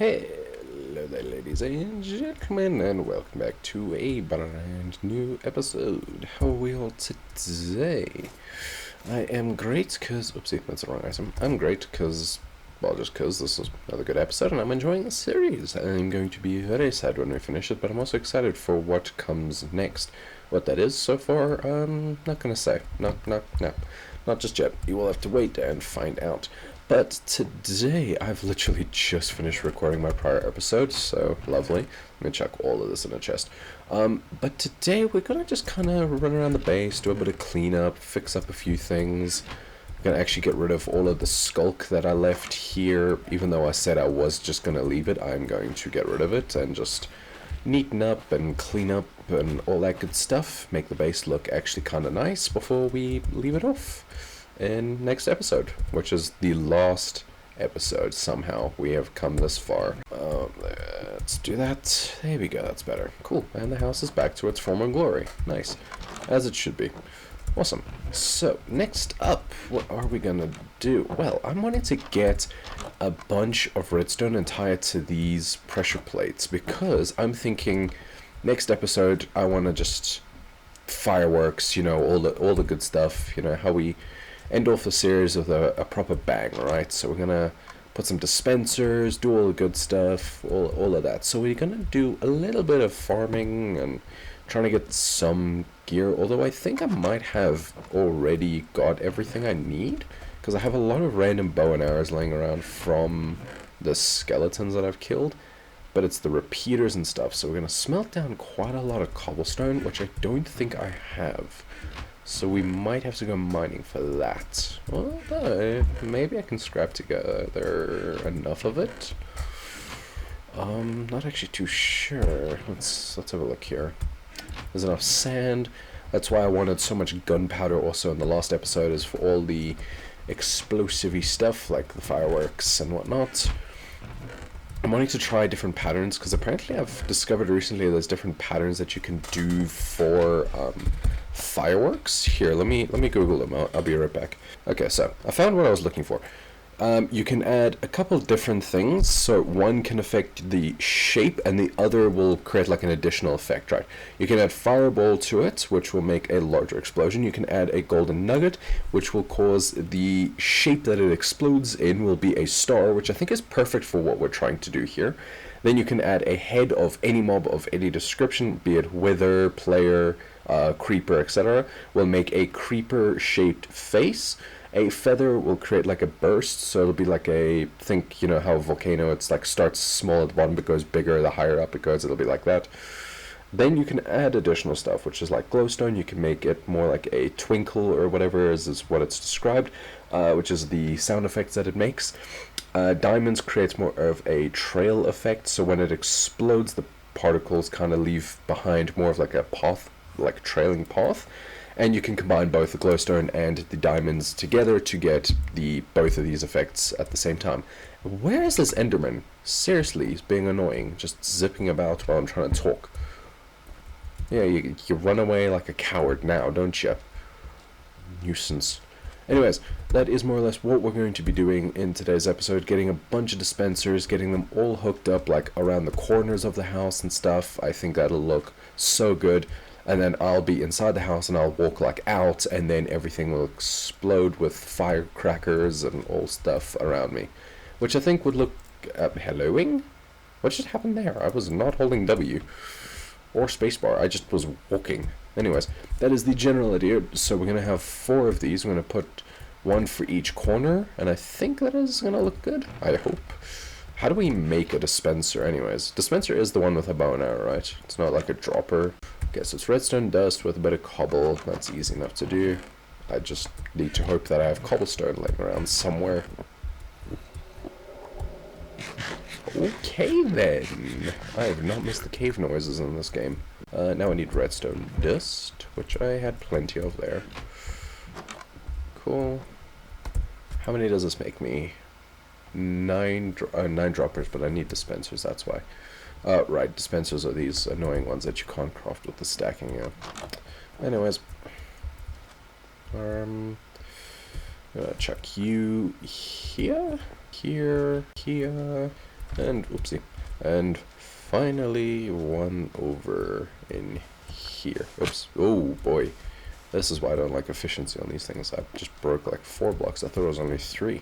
Hello there, ladies and gentlemen, and welcome back to a brand new episode. How are we all today? I am great because, oopsie, that's the wrong item. I'm great because, well, just because this is another good episode and I'm enjoying the series. I'm going to be very sad when we finish it, but I'm also excited for what comes next. What that is so far, I'm not gonna say. Not just yet. You will have to wait and find out. But today, I've literally just finished recording my prior episode, so lovely. Let me chuck all of this in a chest. But today, we're gonna just kind of run around the base, do a bit of cleanup, fix up a few things. I'm gonna actually get rid of all of the skulk that I left here. Even though I said I was just gonna leave it, I'm going to get rid of it and just neaten up and clean up and all that good stuff. Make the base look actually kind of nice before we leave it off in next episode, which is the last episode. Somehow we have come this far. Let's do that. There we go, that's better. Cool, and the house is back to its former glory. Nice, as it should be. Awesome. So next up, what are we gonna do? Well, I'm wanting to get a bunch of redstone and tie it to these pressure plates, because I'm thinking next episode I want to just fireworks, you know, all the good stuff, you know, how we end off the series with a proper bang, right? So we're gonna put some dispensers, do all the good stuff, all of that. So we're gonna do a little bit of farming and trying to get some gear, although I think I might have already got everything I need, because I have a lot of random bow and arrows laying around from the skeletons that I've killed, but it's the repeaters and stuff. So we're gonna smelt down quite a lot of cobblestone, which I don't think I have. So we might have to go mining for that. Well, maybe I can scrap together enough of it. Not actually too sure. Let's have a look here. There's enough sand. That's why I wanted so much gunpowder also in the last episode, is for all the explosive-y stuff like the fireworks and whatnot. I'm wanting to try different patterns, because apparently I've discovered recently there's different patterns that you can do for fireworks. Here, let me Google them. I'll be right back. Okay, so I found what I was looking for. You can add a couple different things. So one can affect the shape and the other will create like an additional effect, right? You can add fireball to it, which will make a larger explosion. You can add a golden nugget, which will cause the shape that it explodes in will be a star, which I think is perfect for what we're trying to do here. Then you can add a head of any mob of any description, be it wither, player, creeper, etc. will make a creeper shaped face. A feather will create like a burst, so it'll be like think, you know how a volcano, it's like starts small at the bottom but goes bigger the higher up it goes, it'll be like that. Then you can add additional stuff, which is like glowstone. You can make it more like a twinkle or whatever is what it's described, which is the sound effects that it makes. Diamonds creates more of a trail effect, so when it explodes the particles kind of leave behind more of like a path, like a trailing path. And you can combine both the glowstone and the diamonds together to get both of these effects at the same time. Where is this Enderman? Seriously, he's being annoying, just zipping about while I'm trying to talk. Yeah, you run away like a coward now, don't you? Nuisance. Anyways, that is more or less what we're going to be doing in today's episode, getting a bunch of dispensers, getting them all hooked up like around the corners of the house and stuff. I think that'll look so good. And then I'll be inside the house and I'll walk like out, and then everything will explode with firecrackers and all stuff around me, which I think would look helloing? What just happened there? I was not holding W or spacebar, I just was walking. Anyways, that is the general idea. So we're gonna have 4 of these. We're gonna put 1 for each corner, and I think that is gonna look good, I hope. How do we make a dispenser anyways? Dispenser is the one with a bow and arrow, right? It's not like a dropper. Okay, so it's redstone dust with a bit of cobble. That's easy enough to do. I just need to hope that I have cobblestone laying around somewhere. Okay then. I have not missed the cave noises in this game. Now I need redstone dust, which I had plenty of there. Cool. How many does this make me? 9 droppers, but I need dispensers, that's why. Right, dispensers are these annoying ones that you can't craft with the stacking, yeah. Anyways. I'm gonna chuck you here, here, here, And, oopsie. And finally, one over in here. Oops. Oh, boy. This is why I don't like efficiency on these things. I just broke like 4 blocks. I thought it was only 3.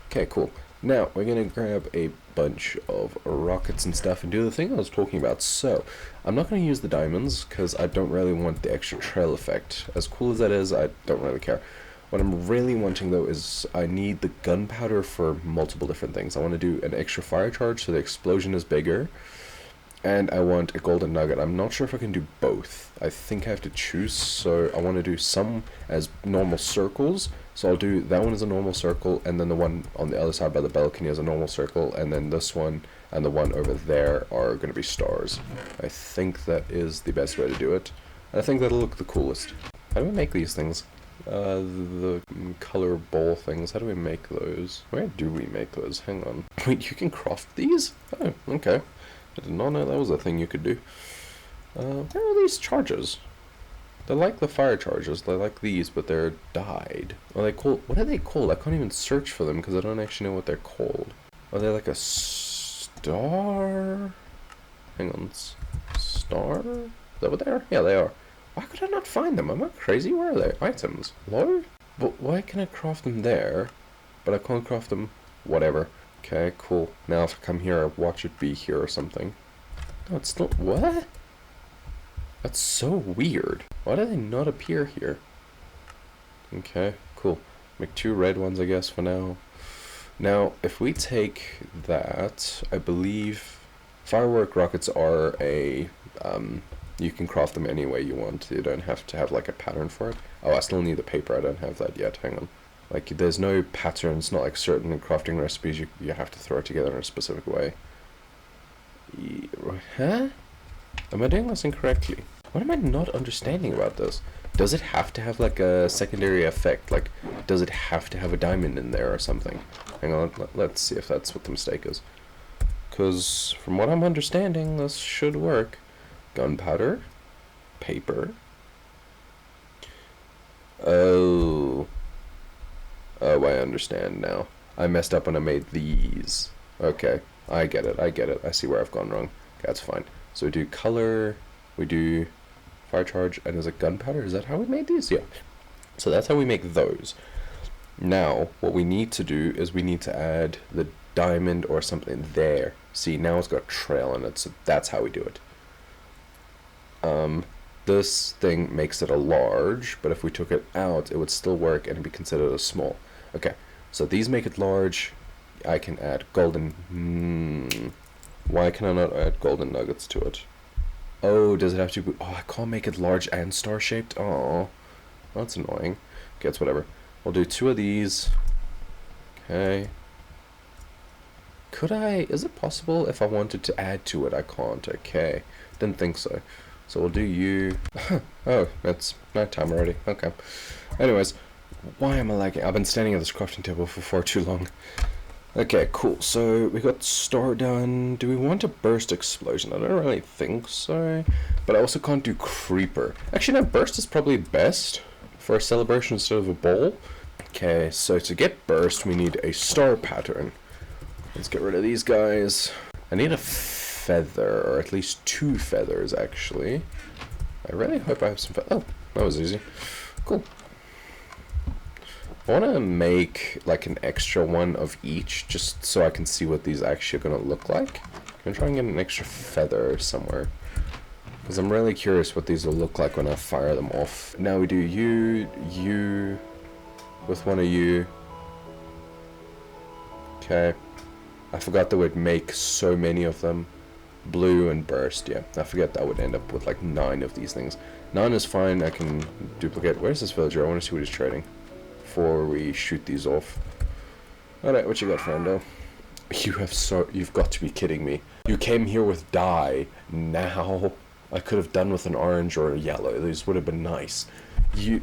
Okay, cool. Now, we're going to grab a bunch of rockets and stuff and do the thing I was talking about. So, I'm not going to use the diamonds because I don't really want the extra trail effect. As cool as that is, I don't really care. What I'm really wanting, though, is I need the gunpowder for multiple different things. I want to do an extra fire charge so the explosion is bigger. And I want a golden nugget. I'm not sure if I can do both. I think I have to choose, so I want to do some as normal circles. So I'll do that one as a normal circle, and then the one on the other side by the balcony as a normal circle, and then this one and the one over there are going to be stars. I think that is the best way to do it. And I think that'll look the coolest. How do we make these things? The color ball things, how do we make those? Where do we make those? Hang on. Wait, you can craft these? Oh, okay. I did not know that was a thing you could do. Where are these charges? They're like the fire charges. They're like these, but they're dyed. Are they called? What are they called? I can't even search for them because I don't actually know what they're called. Are they like a star? Hang on. Star? Is that what they are? Yeah, they are. Why could I not find them? Am I crazy? Where are they? Items. Lord? But why can I craft them there, but I can't craft them? Whatever. Okay, cool. Now if I come here, I watch it be here or something. No, it's not. What? That's so weird. Why do they not appear here? Okay, cool. Make 2 red ones, I guess, for now. Now, if we take that, I believe firework rockets are a, you can craft them any way you want. You don't have to have, like, a pattern for it. Oh, I still need the paper. I don't have that yet. Hang on. Like, there's no pattern. It's not like certain crafting recipes you have to throw it together in a specific way. Huh? Am I doing this incorrectly? What am I not understanding about this? Does it have to have, like, a secondary effect? Like, does it have to have a diamond in there or something? Hang on, let's see if that's what the mistake is. Because, from what I'm understanding, this should work. Gunpowder. Paper. Oh, I understand now. I messed up when I made these. Okay, I get it, I see where I've gone wrong. Okay, that's fine. So we do color, we do fire charge, and is it gunpowder? Is that how we made these? Yeah. So that's how we make those. Now, what we need to do is we need to add the diamond or something there. See, now it's got a trail in it, so that's how we do it. This thing makes it a large, but if we took it out, it would still work and it'd be considered a small. Okay, so these make it large. I can add golden. Why can I not add golden nuggets to it? Oh, does it have to be? Oh, I can't make it large and star shaped. Oh, that's annoying. Okay, it's whatever. We'll do 2 of these. Okay. Could I? Is it possible if I wanted to add to it? I can't. Okay, didn't think so. So we'll do you. Oh, it's nighttime already. Okay. Anyways, why am I lagging? I've been standing at this crafting table for far too long. Okay, cool. So we got star done. Do we want a burst explosion? I don't really think so. But I also can't do creeper. Actually, no, burst is probably best for a celebration instead of a ball. Okay, so to get burst, we need a star pattern. Let's get rid of these guys. I need a feather, or at least 2 feathers, actually. I really hope I have some oh, that was easy. Cool. I want to make, like, an extra one of each, just so I can see what these actually are going to look like. I'm going to try and get an extra feather somewhere, because I'm really curious what these will look like when I fire them off. Now we do you, with one of you. Okay. I forgot that we'd make so many of them. Blue and burst, yeah. I forget that would end up with like 9 of these things. 9 is fine, I can duplicate. Where's this villager? I want to see what he's trading before we shoot these off. Alright, what you got, friendo? You've got to be kidding me. You came here with dye. Now I could have done with an orange or a yellow. These would have been nice. You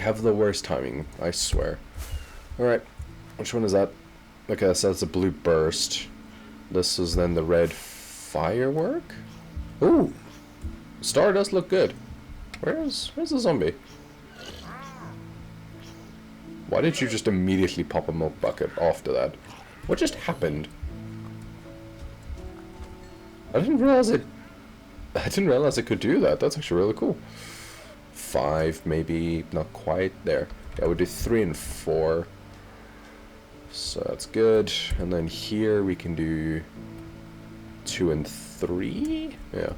have the worst timing, I swear. Alright, which one is that? Okay, so that's a blue burst. This is then the red firework. Ooh, star does look good. Where's the zombie? Why did you just immediately pop a milk bucket after that? What just happened? I didn't realize it. I didn't realize it could do that. That's actually really cool. 5, maybe not quite there. Yeah, we'll do 3 and 4. So that's good. And then here we can do 2 and 3. Yeah.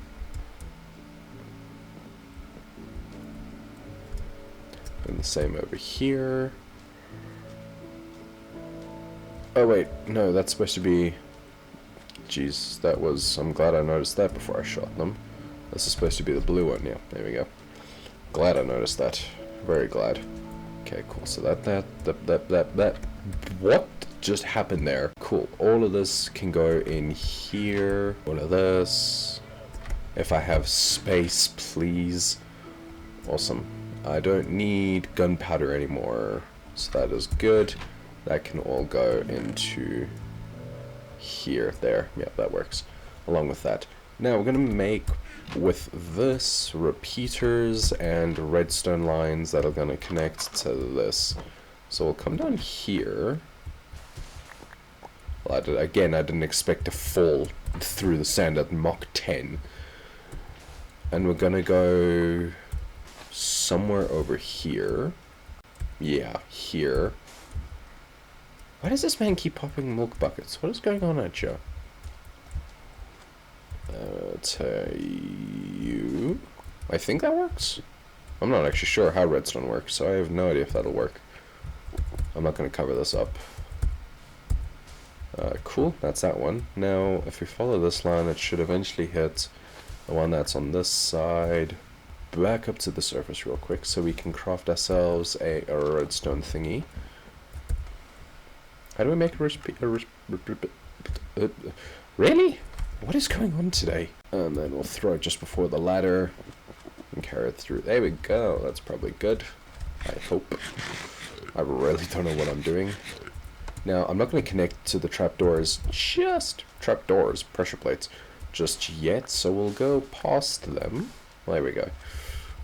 And the same over here. Oh wait, no, that's supposed to be... Jeez, that was... I'm glad I noticed that before I shot them. This is supposed to be the blue one, yeah, there we go. Glad I noticed that. Very glad. Okay, cool, so that... What just happened there? Cool, all of this can go in here. All of this. If I have space, please. Awesome. I don't need gunpowder anymore, so that is good. That can all go into here, there. Yeah, that works. Along with that. Now we're gonna make with this repeaters and redstone lines that are gonna connect to this. So we'll come down here. Well, I didn't expect to fall through the sand at Mach 10. And we're gonna go somewhere over here. Yeah, here. Why does this man keep popping milk buckets? What is going on at you? You. I think that works. I'm not actually sure how redstone works, so I have no idea if that'll work. I'm not going to cover this up. Cool, that's that one. Now, if we follow this line, it should eventually hit the one that's on this side. Back up to the surface real quick so we can craft ourselves a redstone thingy. How do we make really? What is going on today? And then we'll throw it just before the ladder and carry it through. There we go. That's probably good. I hope. I really don't know what I'm doing. Now, I'm not going to connect to the trapdoors, pressure plates, just yet. So we'll go past them. There we go.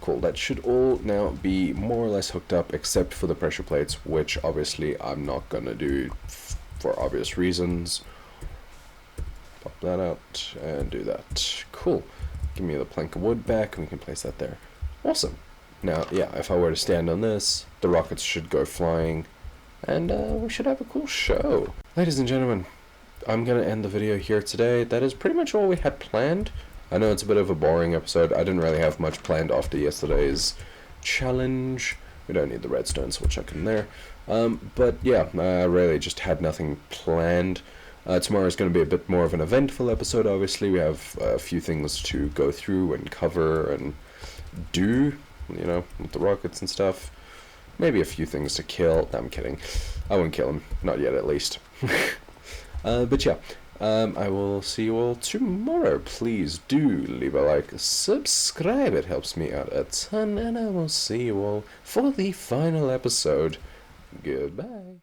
Cool, that should all now be more or less hooked up except for the pressure plates, which obviously I'm not gonna do for obvious reasons. Pop that out and do that. Cool. Give me the plank of wood back and we can place that there. Awesome. Now, yeah, if I were to stand on this, the rockets should go flying and we should have a cool show. Ladies and gentlemen, I'm gonna end the video here today. That is pretty much all we had planned. I know it's a bit of a boring episode. I didn't really have much planned after yesterday's challenge. We don't need the redstone, so we'll chuck in there. But yeah, I really just had nothing planned. Tomorrow is going to be a bit more of an eventful episode, obviously. We have a few things to go through and cover and do, you know, with the rockets and stuff. Maybe a few things to kill. No, I'm kidding. I won't kill him. Not yet, at least. But yeah. I will see you all tomorrow. Please do leave a like, subscribe, it helps me out a ton, and I will see you all for the final episode. Goodbye.